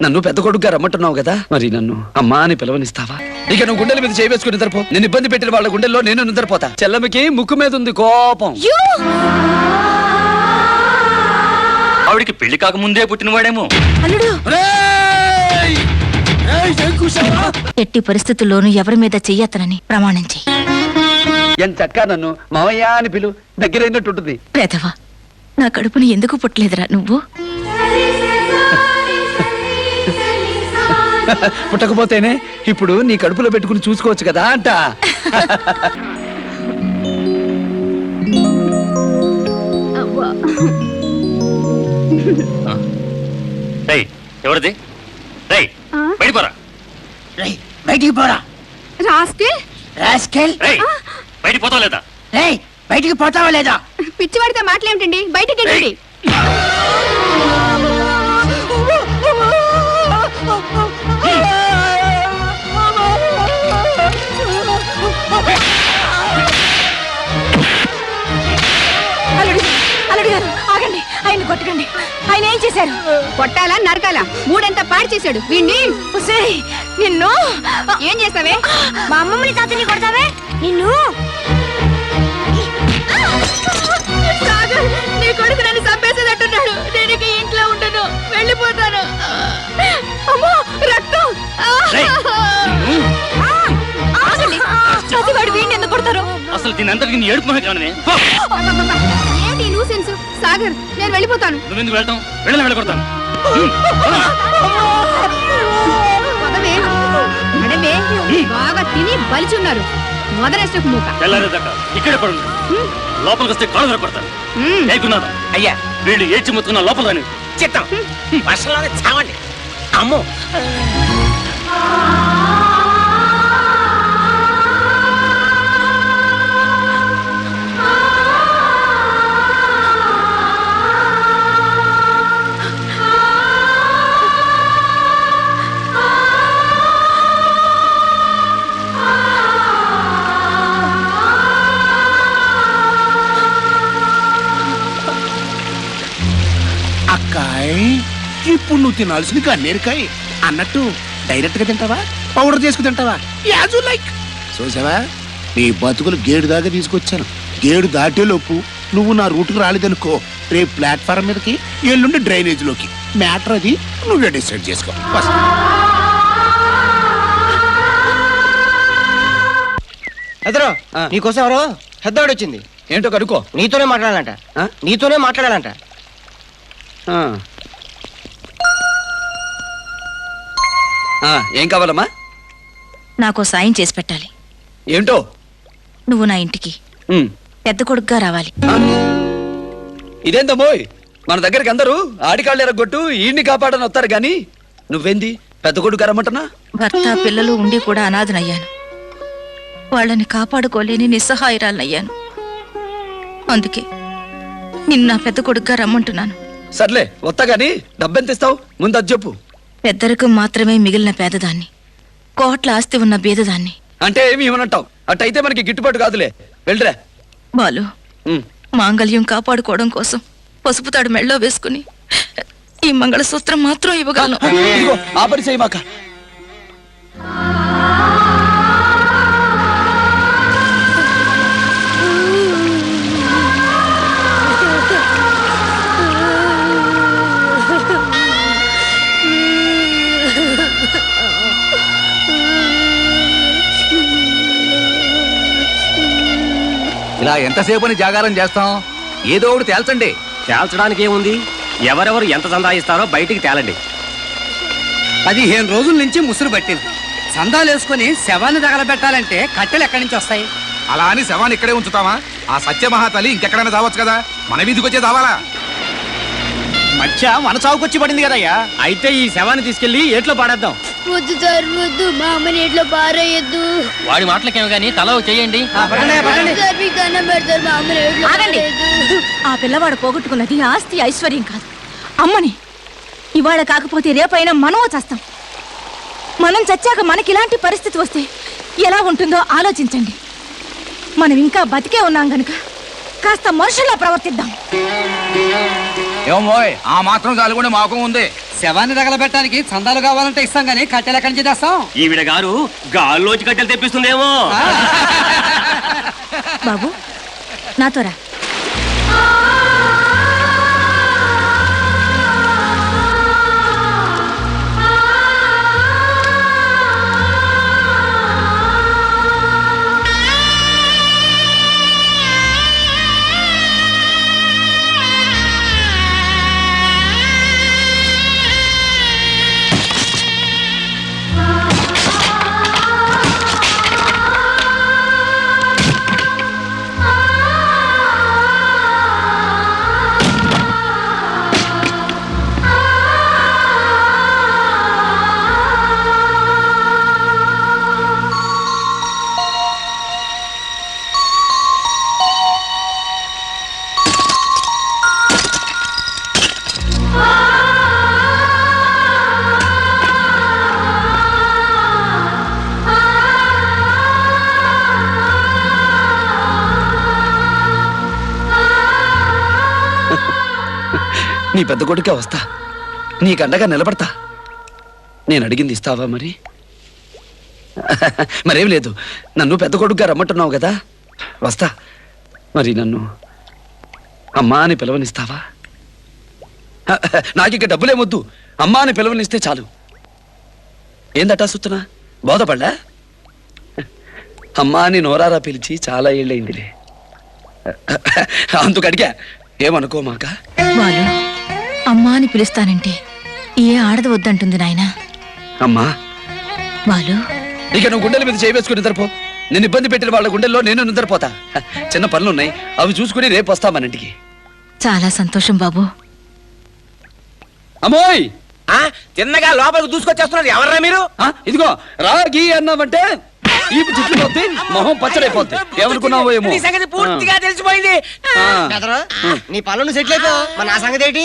నన్ను పెద్ద కొడుకుగా రమ్మంటున్నావు కదా, మరి నన్ను అమ్మా అని పిలవనిస్తావా? ఇక నువ్వు గుండెల మీద చేయవేసుకుని నిద్రపో. నేను ఇబ్బంది పెట్టిన వాళ్ళ గుండెల్లో నేను నిద్రపోతా. చెల్లమ్మకి ముక్కు మీద ఉంది కోపం. ఆవిడికి పెళ్లి కాకముందే పుట్టినవాడేమో. ఎట్టి పరిస్థితుల్లోనూ ఎవరి మీద చెయ్యతనని ప్రమాణించి ఎంచక్కా నన్ను మావయ్య అని పిలు, దగ్గరైనట్టుంటుంది. పేదవా, నా కడుపుని ఎందుకు పుట్టలేదురా నువ్వు? పుట్టకపోతేనే ఇప్పుడు నీ కడుపులో పెట్టుకుని చూసుకోవచ్చు కదా అంట. ఎవరిది? బయటికి పోరా. బయటికి పోతావా లేదా? బయటికి పోతావా లేదా? పిచ్చివాడితో మాట్లాడేమిటండి, బయటికి వెళ్ళండి. ఆగండి, ఆయన కొట్టకండి. ఆయన ఏం చేశారు? కొట్టాలా నరకాలా? మూడంతా పాడు చేశాడు వీణ్ణి. నిన్ను ఏం చేస్తావే? మా అమ్మమ్మని తాతని కొడతావే నిన్ను. నీ కొడుకు నన్ను చంపేసేటట్టున్నాడు. నేను ఇక ఇంట్లో ఉండను, వెళ్ళిపోతాను. అమ్మో రక్తం! ప్రతివాడు వీడిని ఎందుకు కొడతారు? అసలు దీని అంతటికి నీ ఏడుపు కానీ ఏంటి న్యూసెన్స్? సాగర్, నేను వెళ్ళిపోతాను. నువ్వెందుకు వెళ్తాం? వెళ్ళకొడతాను. పదవే, నడవే. బాగా తిని బలిచున్నారు. మొదలెస్టకు మూక. తెల్లారేదాకా ఇక్కడే పడు. లోపలికి వస్తే కాళ్ళు దొరకొడతాను. ఏకున్నాదా? అయ్యా, వీళ్ళు ఏడ్చి ముత్తుకున్న లోపల రాని చిత్తం వర్షంలోనే చావండి. అమ్మో, ఇప్పుడు నువ్వు తినాల్సింది గన్నేరుకాయ అన్నట్టు డైరెక్ట్ గా తింటావా, పౌడర్ చేసుకు తింటావా? As you like. చూసావా, నీ బతుకులు గేడు దాకా తీసుకొచ్చాను. గేడు దాటేలోపు నువ్వు నా రూట్కి రాలేదనుకో, రేపు ప్లాట్ఫారం మీదకి, ఎల్లుండి డ్రైనేజ్ లోకి. మ్యాటర్ అది నువ్వే డిసైడ్ చేసుకో. ఎదరో నీకోసం ఎవరో పెద్దవాడు వచ్చింది. ఏంటో కనుక్కో. నీతోనే మాట్లాడాలంట. నీతోనే మాట్లాడాలంట. ఏం కావాలమ్మా? నాకు సాయం చేసి పెట్టాలి. ఏంటో? నువ్వు నా ఇంటికి పెద్ద కొడుకుగా రావాలి. ఇదేందమ్మోయ్, మన దగ్గరికి అందరూ ఆడికాళ్ళు ఎరగొట్టు ఈయన్ని కాపాడని వస్తారు గాని నువ్వేంది పెద్ద కొడుకు రమ్మంటున్నా? భర్త పిల్లలు ఉండి కూడా అనాథనయ్యాను. వాళ్ళని కాపాడుకోలేని నిస్సహాయరాలనయ్యాను. అందుకే నిన్న పెద్ద కొడుకుగా రమ్మంటున్నాను. సర్లే, వస్తా గాని డబ్బెంత ఇస్తావు? ముందు అది చెప్పు. పెద్దరికం మాత్రమే మిగిలిన పేదదాన్ని, కోట్ల ఆస్తి ఉన్న బీదదాన్ని. అంటే ఏమి ఇవ్వనంటావు? అట్టయితే మనకి గిట్టుబాటు కాదులే, వెళ్ళరా. బాలు, మాంగళ్యం కాపాడుకోవడం కోసం పసుపు తాడు మెళ్ళో వేసుకుని ఈ మంగళసూత్రం మాత్రం ఇవ్వగలను. ఆ పని చేయమాక. ఇలా ఎంతసేపని జాగారం చేస్తాం? ఏదో ఒకటి తేల్చండి. తేల్చడానికి ఏముంది? ఎవరెవరు ఎంత సందాయిస్తారో బయటికి తేలండి. 15 రోజుల నుంచి ముసురు పట్టింది. సందాలు వేసుకుని శవాన్ని తగలబెట్టాలంటే కట్టెలు ఎక్కడి నుంచి వస్తాయి? అలా అని శవాన్ని ఇక్కడే ఉంచుతామా? ఆ సత్యమహాతలి ఇంకెక్కడైనా దావచ్చు కదా, మన వీధికి వచ్చే దావాలా? మధ్య మన చావుకొచ్చి పడింది కదయ్యా. అయితే ఈ శవాన్ని తీసుకెళ్లి ఏట్లో పాడేద్దాం. వద్దు సార్, వద్దు. మా అమ్మ నీటిలో పారేయద్దు. వాడి మాటలకేమో గానీ తల చేయండి. ఆగండి. ఆ పిల్లవాడు పోగొట్టుకున్నది ఆస్తి ఐశ్వర్యం కాదు, అమ్మని. ఇవాళ కాకపోతే రేపైనా మనం చస్తాం. మనం చచ్చాక మనకి ఇలాంటి పరిస్థితి వస్తే ఎలా ఉంటుందో ఆలోచించండి. మనం ఇంకా బతికే ఉన్నాం గనుక కాస్త మనుషుల్లా ప్రవర్తిద్దాం. ఏమోయ్ ఆ మాత్రం చాలు కూడా మాకు ఉంది. శవాన్ని తగలబెట్టడానికి చందాలు కావాలంటే ఇస్తాం గానీ కట్టెలు ఎక్కడి నుంచి తెస్తాం? ఈవిడ గారు గాల్లోంచి కట్టెలు తెప్పిస్తుందేమో. బాబు నాతో రా. నీ పెద్ద కొడుకే వస్తా, నీకండగా నిలబడతా. నేను అడిగింది ఇస్తావా మరి? మరేం లేదు, నన్ను పెద్ద కొడుకుగా రమ్మంటున్నావు కదా, వస్తా. మరి నన్ను అమ్మా అని పిలవనిస్తావా? నాకిక డబ్బులేమొద్దు, అమ్మా అని పిలవనిస్తే చాలు. ఏందట్టా సుత్తనా, బోధపడ్డా? అమ్మా అని నోరారా పిలిచి చాలా ఏళ్ళయిందిలే, అందుకు అడిగా. ఏమనుకో మాక. బాలు అమ్మా అని పిలుస్తానంటే ఏ ఆడది వద్దంటుంది నాయనా. అమ్మా బాలు ఇక నువ్వు గుండెల మీద చేయవేసుకుని నిద్రపో. నేను ఇబ్బంది పెట్టిన వాళ్ళ గుండెల్లో నేను నిద్రపోతా. చిన్న పనులున్నాయి, అవి చూసుకుని రేపు వస్తా మన ఇంటికి. చాలా సంతోషం బాబు. అమ్మోయ్ తిన్నగా లోపలికి దూసుకొచ్చేస్తున్నారు. ఎవర్రా మీరు? ఇదిగో రాగి అన్నామంటే ఈ చుట్లు పోద్ది, మొహం పచ్చడైపోద్ది. ఏమనుకున్నావో ఏమో. నీ సంగతి పూర్తిగా తెలిసిపోయింది. నీ పనులు సెటిల్ అయిపో, నా సంగతి ఏంటి?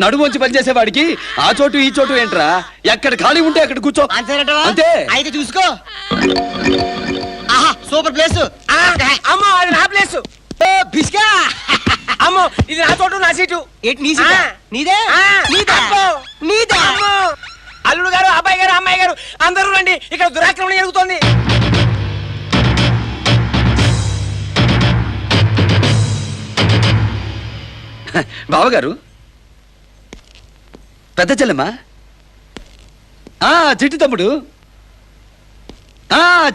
నడుమొంచి పనిచేసేవాడికి ఆ చోటు ఈ చోటు ఏంట్రా? ఎక్కడ ఖాళీ ఉంటే అక్కడ కూర్చో. అంతే. అయితే చూసుకో. ఆహా సూపర్ ప్లేస్. అమ్మో అది నా ప్లేస్. బిస్కా అమ్మో ఇది నా చోటు, నా సీటు. ఏంటి నీ సీటు? నీదే నీదే. అల్లుడు గారు, అబ్బాయి గారు, అమ్మాయి గారు అందరూ రండి, ఇక్కడ దురాక్రమణ జరుగుతోంది. బావగారు, పెద్ద చెల్లెమ్మా, చిట్టి తమ్ముడు,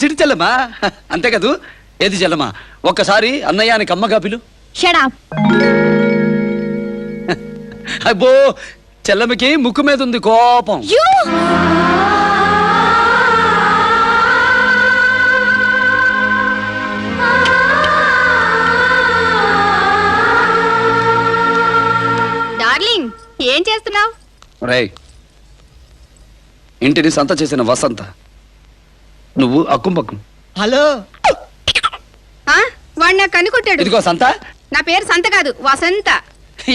చిట్టి చెల్లెమ్మా, అంతే కదూ. ఏది చెల్లెమ్మా, ఒక్కసారి అన్నయ్య అని కమ్మగా పిలు. అబ్బో, చెల్లెమ్మకి ముక్కు మీద ఉంది కోపం. డార్లింగ్ ఏం చేస్తున్నావు? రేయ్, ఇంటిని సంత చేసిన వసంత, నువ్వు అక్కుం. హలో వాడు నాకు కనుకొట్టాడు. ఇదిగో సంత. నా పేరు సంత కాదు, వసంత.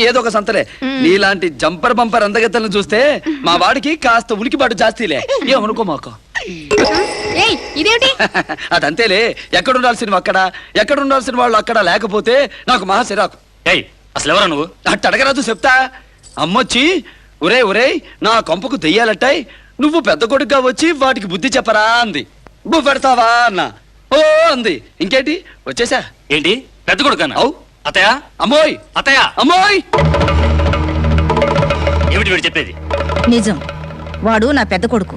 ఏదో ఒక సంతలే. నీలాంటి జంపర్ బంపర్ అందగత్తలను చూస్తే మా వాడికి కాస్త ఉలికిబాటు జాస్తిలే. ఏమనుకో మాకు. ఇదేంటి? అదంతేలే, ఎక్కడుండాల్సిన అక్కడ, ఎక్కడుండాల్సిన వాళ్ళు అక్కడ లేకపోతే నాకు మహా సిరాకు. అసలు ఎవరా నువ్వు? అట్ట అడగరాదు, చెప్తా. అమ్మొచ్చి ఒరే నా కొంపకు దెయ్యాలట్టాయి, నువ్వు పెద్ద కొడుకుగా వచ్చి వాటికి బుద్ధి చెప్పరా అంది. బు పెడతావా అన్న. ఓ అంది. ఇంకేంటి వచ్చేసా. ఏంటి పెద్ద కొడుకన్నా? అవు. అత్తయ్య. అమ్మోయ్ అత్తయ్య. అమ్మోయ్. ఏమిటి వీడు చెప్పేది? నిజం, వాడు నా పెద్ద కొడుకు.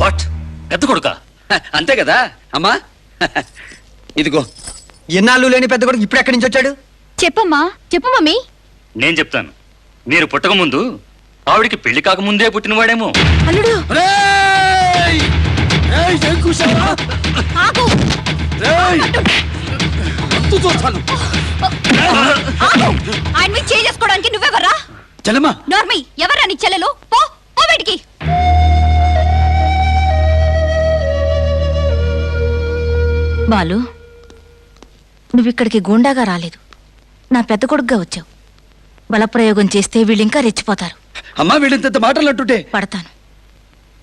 వాట్? పెద్ద కొడుకా? అంతే కదా అమ్మా. ఇదిగో. ఎన్నాళ్ళు లేని పెద్ద కొడుకు ఇప్పుడు ఎక్కడి నుంచి వచ్చాడు? చెప్పమ్మా, చెప్పు మమ్మీ. నేను చెప్తాను. మీరు పుట్టక ముందు ఆవిడికి పెళ్లి కాకముందే పుట్టినవాడేమో. అల్లుడు ఆయన మీద చేసుకోవడానికి నువ్వెవర్రా? చెల్లమ్మా. నార్మీ ఎవర్రా నీ చెల్లెలు? పో పో బయటికి. బాలు, నువ్విక్కడికి గూండాగా రాలేదు, నా పెద్ద కొడుకుగా వచ్చావు. బలప్రయోగం చేస్తే వీళ్ళింకా రెచ్చిపోతారు. అమ్మా, వీళ్ళింత మాటలు అంటుంటే పడతాను.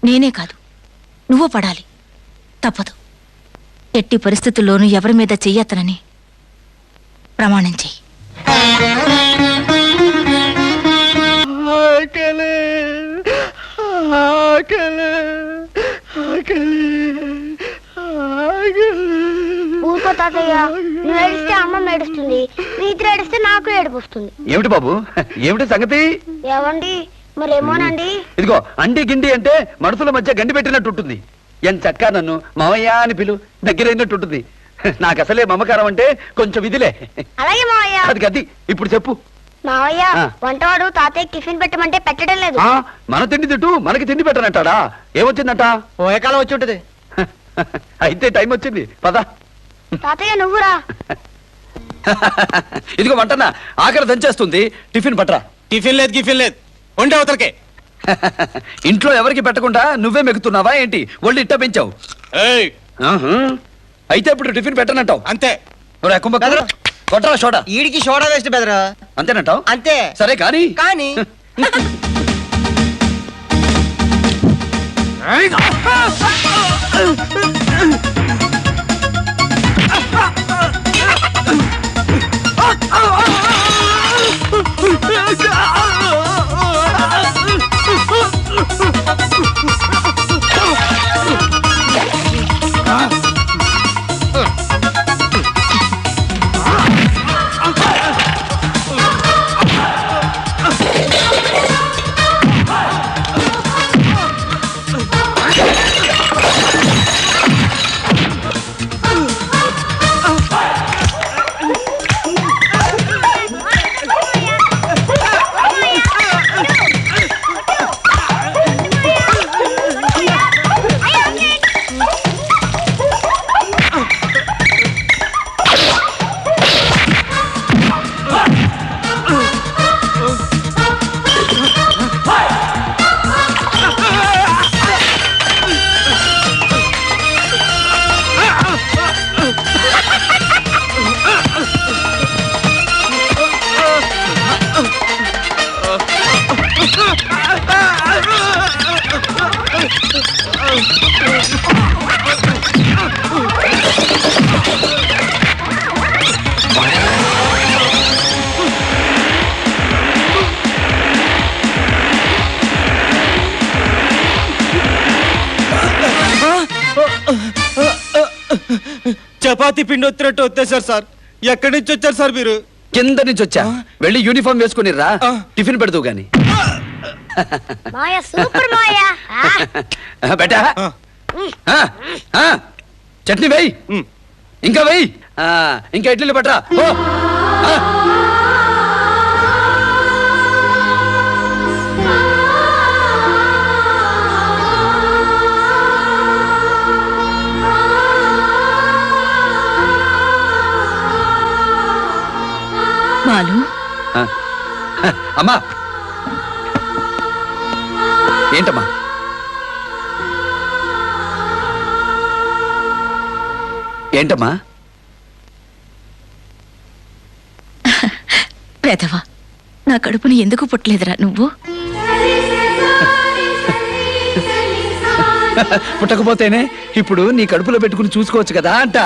నేనే కాదు, నువ్వు పడాలి. తప్పదు. ఎట్టి పరిస్థితుల్లోనూ ఎవరి మీద చెయ్యత్తనని ప్రమాణం చెయ్యి. ఊరుకో తాతయ్య, నువ్వు ఏడిస్తే అమ్మ ఏడుస్తుంది, మీ ఇద్దరు ఏడిస్తే నాకు ఏడుపు వస్తుంది. ఏమిటి బాబు, ఏమిటి సంగతి? ఏమండి మరేమోనండి. ఇదిగో అండి గిండి అంటే మనుషుల మధ్య గండి పెట్టినట్టు ఉంటుంది. ఎంత చక్కా నన్ను మావయ్య అని పిలు, దగ్గరైనట్టు ఉంటుంది. నాకు అసలే మమకారం అంటే కొంచెం విధిలే. అలాగే మావయ్య. అది గది. ఇప్పుడు చెప్పు మావయ్య, వంటవాడు తాతయ్య టిఫిన్ పెట్టమంటే పెట్టడం లేదు. మన తిండి తిట్టు, మనకి తిండి పెట్టనంటాడా? ఏమొచ్చిందట? పోయే కాలం వచ్చి ఉంటది. అయితే టైం వచ్చింది, పద. తాతయ్య నువ్వురా. ఇదిగో వంటనా, ఆఖరి దంచేస్తుంది, టిఫిన్ పట్రా. టిఫిన్ లేదు గిఫిన్ లేదు, ఉండే అవతలకే. ఇంట్లో ఎవరికి పెట్టకుండా నువ్వే మెగుతున్నావా ఏంటి? ఒళ్ళు ఇట్ట పెంచావు. అయితే ఇప్పుడు టిఫిన్ పెట్టనంటావు అంతే. కొట్టరా సోడా. ఈడికి సోడా వేస్ట్ బెదరా. అంతేనంటావు? అంతే. సరే కానీ కానీ చపాతి పిండి వచ్చినట్టు వచ్చేసారు సార్. ఎక్కడి నుంచి వచ్చారు సార్ మీరు? కింద నుంచి వచ్చా. వెళ్ళి యూనిఫామ్ వేసుకుని రా, టిఫిన్ పెడతావు గాని. మాయా సూపర్ మాయా. బెటా చట్నీ వేయి, ఇంకా వేయి, ఇంకా ఇడ్లీలు పట్టరా. బాలు, అమ్మా ఏంటమ్మా? ఏంటమ్మా? పేదవా, నా కడుపుని ఎందుకు పుట్టలేదురా నువ్వు? పుట్టకపోతేనే ఇప్పుడు నీ కడుపులో పెట్టుకుని చూసుకోవచ్చు కదా అంట.